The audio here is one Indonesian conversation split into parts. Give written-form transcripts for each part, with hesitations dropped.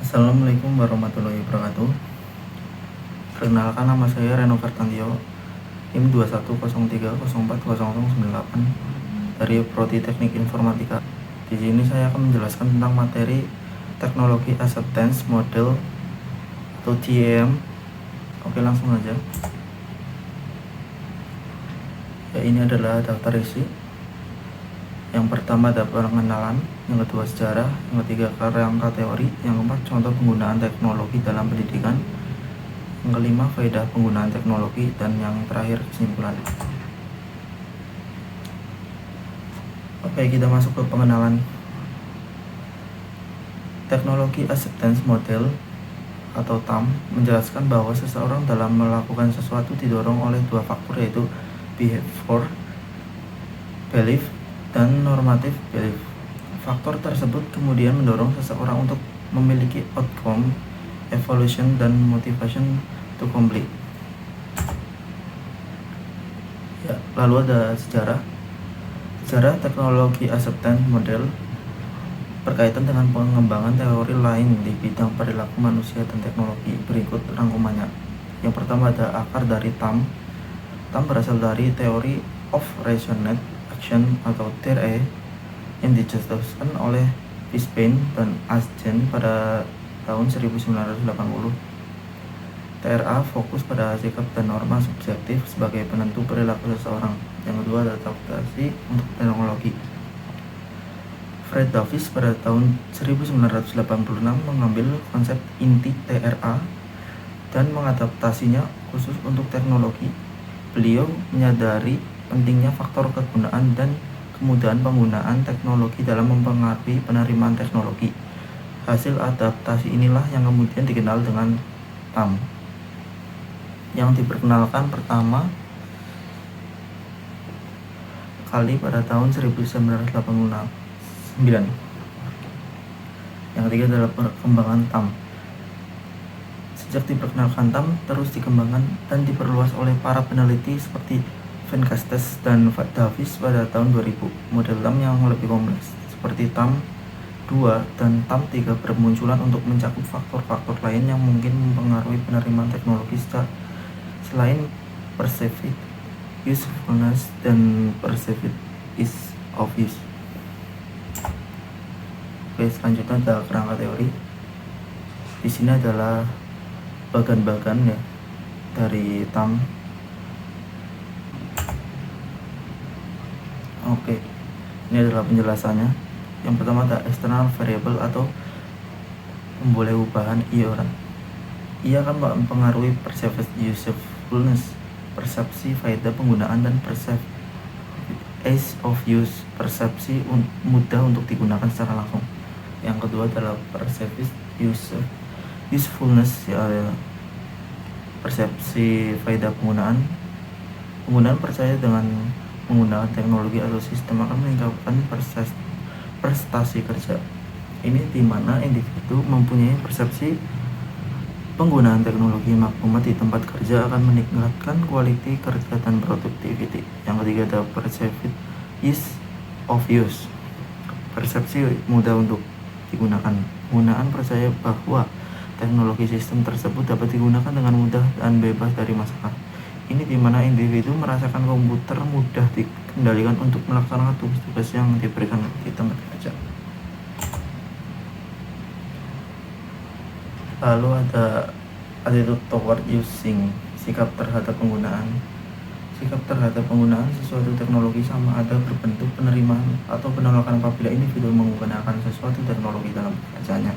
Assalamualaikum warahmatullahi wabarakatuh. Perkenalkan, nama saya Reno Fertantio, tim 2103040098 dari Prodi Teknik Informatika. Di sini saya akan menjelaskan tentang materi Teknologi Acceptance Model atau TAM. Oke, langsung aja. Ya, ini adalah daftar isi. Yang pertama ada pengenalan, yang kedua sejarah, yang ketiga kerangka teori, yang keempat contoh penggunaan teknologi dalam pendidikan, yang kelima faedah penggunaan teknologi, dan yang terakhir kesimpulan. Oke, kita masuk ke pengenalan. Teknologi Acceptance Model atau TAM menjelaskan bahwa seseorang dalam melakukan sesuatu didorong oleh dua faktor, yaitu behavior belief dan normative belief. Faktor tersebut kemudian mendorong seseorang untuk memiliki outcome, evolution, dan motivation to complete. Ya, lalu ada sejarah. Sejarah teknologi acceptance model berkaitan dengan pengembangan teori lain di bidang perilaku manusia dan teknologi. Berikut rangkumannya. Yang pertama ada akar dari TAM. TAM berasal dari teori of rationate action atau TRA yang dicetuskan oleh Fishbein dan Ashgen pada tahun 1980. TRA fokus pada sikap dan norma subjektif sebagai penentu perilaku seseorang. Yang kedua adalah adaptasi untuk teknologi. Fred Davis pada tahun 1986 mengambil konsep inti TRA dan mengadaptasinya khusus untuk teknologi. Beliau menyadari pentingnya faktor kegunaan dan kemudahan penggunaan teknologi dalam mempengaruhi penerimaan teknologi. Hasil adaptasi inilah yang kemudian dikenal dengan TAM, yang diperkenalkan pertama kali pada tahun 1989. Yang ketiga adalah perkembangan TAM. Sejak diperkenalkan, TAM terus dikembangkan dan diperluas oleh para peneliti seperti Van Castes dan Davis pada tahun 2000. Model TAM yang lebih kompleks seperti TAM 2 dan TAM 3 bermunculan untuk mencakup faktor-faktor lain yang mungkin mempengaruhi penerimaan teknologi selain perceived usefulness dan perceived ease of use. Oke, selanjutnya ada kerangka teori. Di sini adalah bagan-bagan ya dari TAM. Oke, ini adalah penjelasannya. Yang pertama ada external variable atau pemboleh ubahan iuran. Ia akan mempengaruhi perceived usefulness, persepsi faedah penggunaan, dan perceived ease of use, persepsi mudah untuk digunakan secara langsung. Yang kedua adalah perceived usefulness, ya, persepsi faedah penggunaan. Penggunaan percaya dengan menggunakan teknologi atau sistem akan meningkatkan prestasi kerja. Ini di mana individu mempunyai persepsi penggunaan teknologi maklumat di tempat kerja akan meningkatkan kualitas kerja dan productivity. Yang ketiga ada perceived ease of use, persepsi mudah untuk digunakan. Penggunaan percaya bahwa teknologi sistem tersebut dapat digunakan dengan mudah dan bebas dari masalah. Ini di mana individu merasakan komputer mudah dikendalikan untuk melaksanakan tugas-tugas yang diberikan di tempat kerja. Lalu ada attitude toward using, sikap terhadap penggunaan. Sikap terhadap penggunaan sesuatu teknologi sama ada berbentuk penerimaan atau penolakan apabila individu menggunakan sesuatu teknologi dalam pekerjaannya.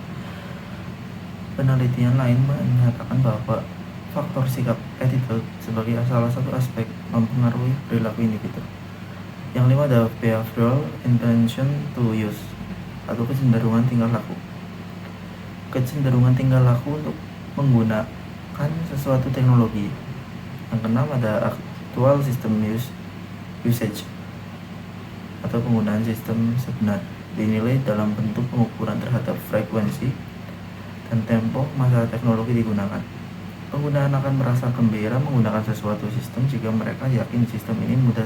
Penelitian lain menyatakan bahwa faktor sikap attitude sebagai salah satu aspek mempengaruhi perilaku individu. Yang lima ada behavioral intention to use atau kecenderungan tingkah laku. Kecenderungan tingkah laku untuk menggunakan sesuatu teknologi. Yang keenam ada actual system usage atau penggunaan sistem sebenar, dinilai dalam bentuk pengukuran terhadap frekuensi dan tempo masa teknologi digunakan. Penggunaan akan merasa gembira menggunakan sesuatu sistem jika mereka yakin sistem ini mudah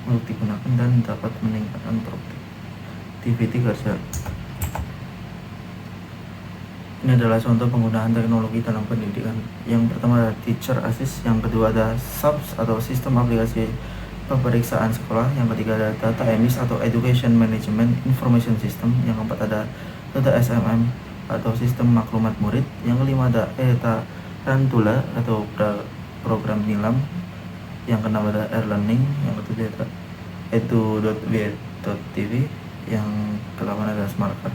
untuk digunakan dan dapat meningkatkan produktiviti kerja. Ini adalah contoh penggunaan teknologi dalam pendidikan. Yang pertama adalah teacher assist, yang kedua ada SAPS atau sistem aplikasi pemeriksaan sekolah, yang ketiga ada data EMIS atau education management information system, yang keempat ada data SMM atau sistem maklumat murid, yang kelima ada ETA Rantula atau program nilam, yang keenam ada e-learning, yang ketujuh ada edu.w.tv, yang ke-8 ada smart card.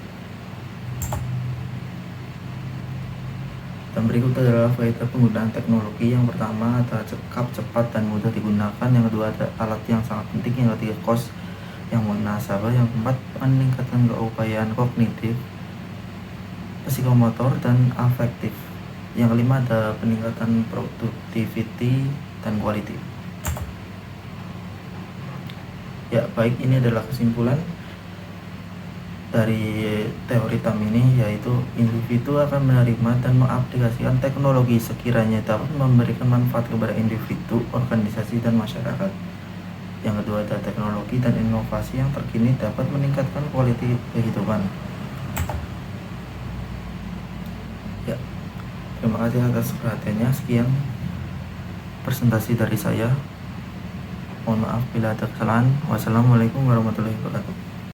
Dan berikut adalah faedah penggunaan teknologi. Yang pertama adalah cepat dan mudah digunakan. Yang kedua ada alat yang sangat penting. Yang ketiga cost yang munasabah. Yang keempat meningkatkan keupayaan kognitif, psikomotor, dan afektif. Yang kelima ada peningkatan productivity dan quality. Ya baik, ini adalah kesimpulan dari teori TAM ini, yaitu individu akan menerima dan mengaplikasikan teknologi sekiranya dapat memberikan manfaat kepada individu, organisasi, dan masyarakat. Yang kedua ada teknologi dan inovasi yang terkini dapat meningkatkan kualitas kehidupan. Ya, terima kasih atas perhatiannya. Sekian presentasi dari saya. Mohon maaf bila ada kesalahan. Wassalamualaikum warahmatullahi wabarakatuh.